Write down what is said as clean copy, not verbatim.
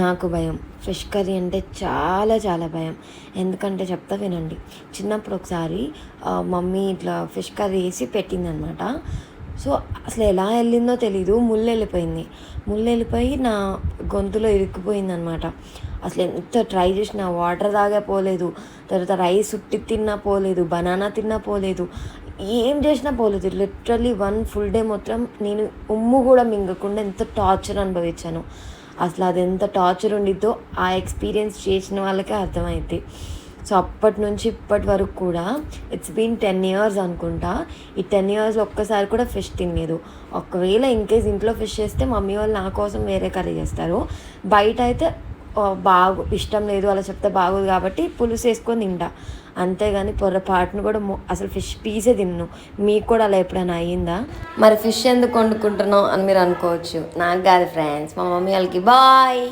నాకు భయం. Fish curry అంటే చాలా చాలా భయం. ఎందుకంటే చెప్తా వినండి. చిన్నప్పుడు ఒకసారి మమ్మీ ఇట్లా ఫిష్ కర్రీ వేసి పెట్టిందనమాట. సో అసలు ఎలా వెళ్ళిందో తెలీదు. ముళ్ళెళ్ళిపోయింది. ముళ్ళెళ్ళిపోయి నా గొంతులో ఇరుక్కుపోయిందనమాట. అసలు ఎంత ట్రై చేసినా వాటర్ తాగా పోలేదు. తర్వాత రైస్ ఉట్టి తిన్నా పోలేదు. బనానా తిన్నా పోలేదు. ఏం చేసినా పోలేదు. లిటరల్లీ 1 ఫుల్ డే మొత్తం నేను ఉమ్ము కూడా మింగకుండా ఎంత టార్చర్ అనుభవించాను. అసలు అది ఎంత టార్చర్ ఉండిద్దో ఆ ఎక్స్పీరియన్స్ చేసిన వాళ్ళకే అర్థమైద్ది. సో అప్పటి నుంచి ఇప్పటి వరకు కూడా ఇట్స్ బీన్ 10 ఇయర్స్ అనుకుంటా. ఈ 10 ఇయర్స్లో ఒక్కసారి కూడా ఫిష్ తినలేదు. ఒకవేళ ఇన్కేస్ ఇంట్లో ఫిష్ చేస్తే మమ్మీ వాళ్ళు నా కోసం వేరే కర్రీ చేస్తారు. బయట అయితే ఇష్టం లేదు అలా చెప్తే బాగోదు కాబట్టి పులుసు వేసుకొని తింటా. అంతేగాని పొరపాటును కూడా అసలు ఫిష్ పీసే తిన్ను. మీకు కూడా అలా ఎప్పుడైనా అయ్యిందా? మరి ఫిష్ ఎందుకు వండుకుంటున్నావు అని మీరు అనుకోవచ్చు. నాకు కాదు ఫ్రెండ్స్, మా మమ్మీ వాళ్ళకి బాయ్.